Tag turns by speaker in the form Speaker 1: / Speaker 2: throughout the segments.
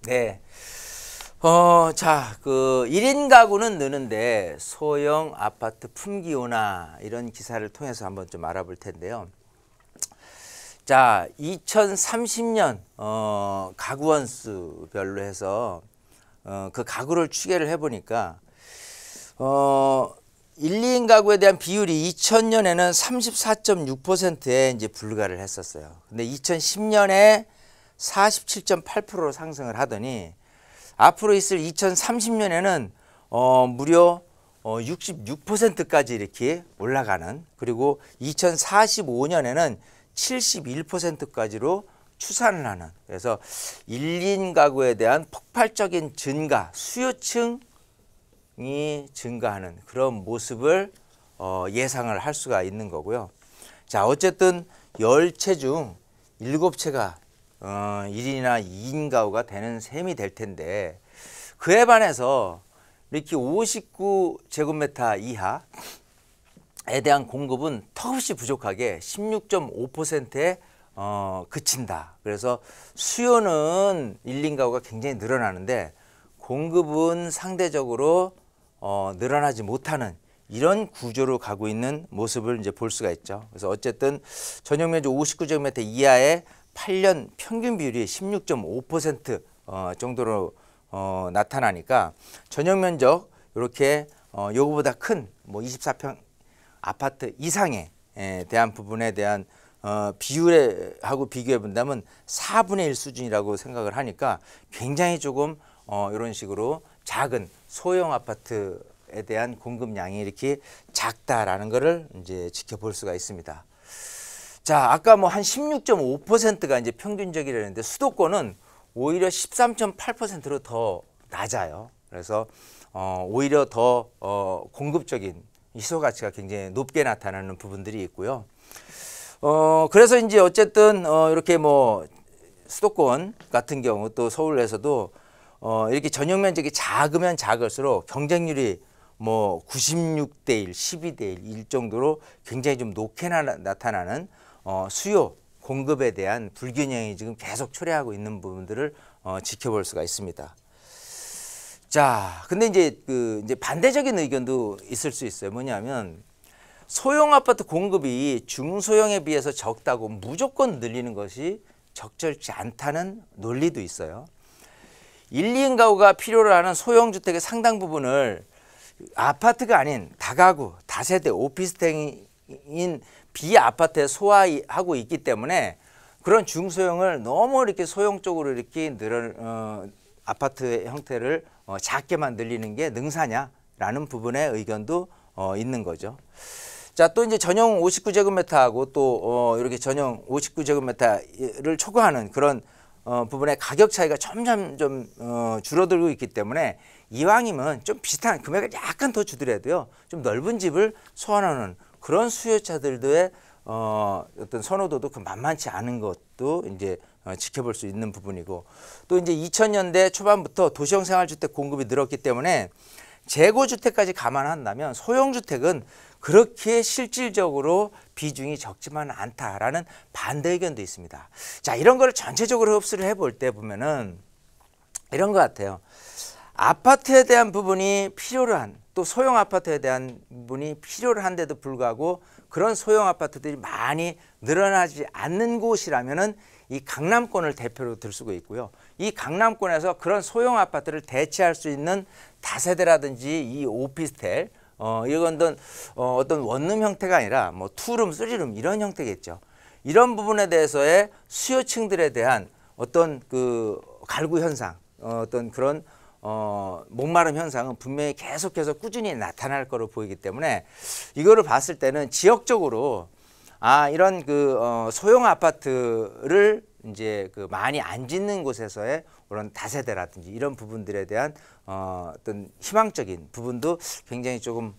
Speaker 1: 네. 자, 그 1인 가구는 느는데 소형 아파트 품귀 온화 이런 기사를 통해서 한번 좀 알아볼 텐데요. 자, 2030년 가구 원수별로 해서 그 가구를 추계를 해보니까 1, 2인 가구에 대한 비율이 2000년에는 34.6%에 이제 불과를 했었어요. 근데 2010년에 47.8%로 상승을 하더니 앞으로 있을 2030년에는 무려 66%까지 이렇게 올라가는, 그리고 2045년에는 71%까지로 추산을 하는, 그래서 1인 가구에 대한 폭발적인 증가, 수요층이 증가하는 그런 모습을 예상을 할 수가 있는 거고요. 자, 어쨌든 10채 중 7채가 1인이나 2인 가구가 되는 셈이 될 텐데, 그에 반해서 이렇게 59제곱미터 이하에 대한 공급은 턱없이 부족하게 16.5%에 그친다. 그래서 수요는 1인 가구가 굉장히 늘어나는데 공급은 상대적으로 늘어나지 못하는 이런 구조로 가고 있는 모습을 이제 볼 수가 있죠. 그래서 어쨌든 전용 면적 59제곱미터 이하의 8년 평균 비율이 16.5% 정도로 나타나니까 전용 면적 이렇게 요거보다 큰 뭐 24평 아파트 이상에 대한 부분에 대한 비율하고 비교해 본다면 4분의 1 수준이라고 생각을 하니까 굉장히 조금 이런 식으로 작은 소형 아파트에 대한 공급량이 이렇게 작다라는 것을 이제 지켜볼 수가 있습니다. 자, 아까 뭐 한 16.5%가 이제 평균적이라는데 수도권은 오히려 13.8%로 더 낮아요. 그래서 오히려 더 공급적인 희소 가치가 굉장히 높게 나타나는 부분들이 있고요. 그래서 이제 어쨌든 이렇게 뭐 수도권 같은 경우 또 서울에서도 이렇게 전용 면적이 작으면 작을수록 경쟁률이 뭐 96대 1, 12대 1 정도로 굉장히 좀 높게 나타나는 수요 공급에 대한 불균형이 지금 계속 초래하고 있는 부분들을 지켜볼 수가 있습니다. 자, 근데 이제 반대적인 의견도 있을 수 있어요. 뭐냐면 소형 아파트 공급이 중소형에 비해서 적다고 무조건 늘리는 것이 적절치 않다는 논리도 있어요. 1, 2인 가구가 필요로 하는 소형 주택의 상당 부분을 아파트가 아닌 다가구, 다세대, 오피스텔인 비아파트에 소화하고 있기 때문에 그런 중소형을 너무 이렇게 소형 쪽으로 이렇게 아파트 형태를 작게만 늘리는 게 능사냐라는 부분의 의견도 있는 거죠. 자, 또 이제 전용 59제곱미터하고 또 이렇게 전용 59제곱미터를 초과하는 그런 부분의 가격 차이가 점점 좀 줄어들고 있기 때문에 이왕이면 좀 비슷한 금액을 약간 더 주더라도요, 좀 넓은 집을 소환하는 그런 수요자들의 어떤 선호도도 그 만만치 않은 것도 이제 지켜볼 수 있는 부분이고, 또 이제 2000년대 초반부터 도시형 생활주택 공급이 늘었기 때문에 재고주택까지 감안한다면 소형주택은 그렇게 실질적으로 비중이 적지만 않다라는 반대 의견도 있습니다. 자, 이런 거를 전체적으로 흡수를 해볼 때 보면은 이런 것 같아요. 아파트에 대한 부분이 필요로 한, 또 소형 아파트에 대한 부분이 필요로 한데도 불구하고 그런 소형 아파트들이 많이 늘어나지 않는 곳이라면은 이 강남권을 대표로 들 수가 있고요. 이 강남권에서 그런 소형 아파트를 대체할 수 있는 다세대라든지 이 오피스텔, 이건 어떤 원룸 형태가 아니라 뭐 투룸, 쓰리룸 이런 형태겠죠. 이런 부분에 대해서의 수요층들에 대한 어떤 그 갈구 현상, 어떤 그런 목마름 현상은 분명히 계속해서 꾸준히 나타날 거로 보이기 때문에 이거를 봤을 때는 지역적으로 이런 그 소형 아파트를 이제 그 많이 안 짓는 곳에서의 그런 다세대라든지 이런 부분들에 대한 어떤 희망적인 부분도 굉장히 조금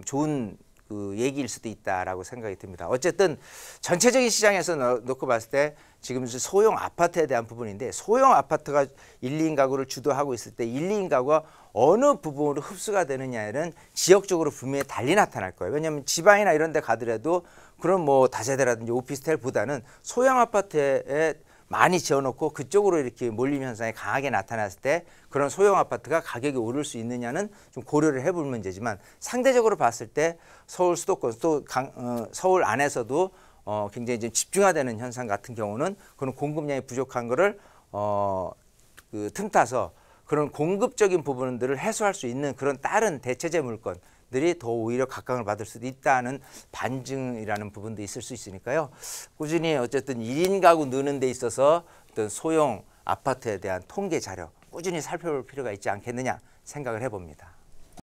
Speaker 1: 좋은 그 얘기일 수도 있다라고 생각이 듭니다. 어쨌든 전체적인 시장에서 놓고 봤을 때 지금 소형 아파트에 대한 부분인데, 소형 아파트가 1, 2인 가구를 주도하고 있을 때 1, 2인 가구가 어느 부분으로 흡수가 되느냐에는 지역적으로 분명히 달리 나타날 거예요. 왜냐하면 지방이나 이런 데 가더라도 그런 뭐 다세대라든지 오피스텔보다는 소형 아파트에 많이 지어놓고 그쪽으로 이렇게 몰림 현상이 강하게 나타났을 때 그런 소형 아파트가 가격이 오를 수 있느냐는 좀 고려를 해볼 문제지만, 상대적으로 봤을 때 서울 수도권 또 서울 안에서도 굉장히 좀 집중화되는 현상 같은 경우는 그런 공급량이 부족한 거를 그 틈타서 그런 공급적인 부분들을 해소할 수 있는 그런 다른 대체재 물건들이 더 오히려 각광을 받을 수도 있다는 반증이라는 부분도 있을 수 있으니까요. 꾸준히 어쨌든 1인 가구 느는 데 있어서 어떤 소형 아파트에 대한 통계 자료 꾸준히 살펴볼 필요가 있지 않겠느냐 생각을 해봅니다.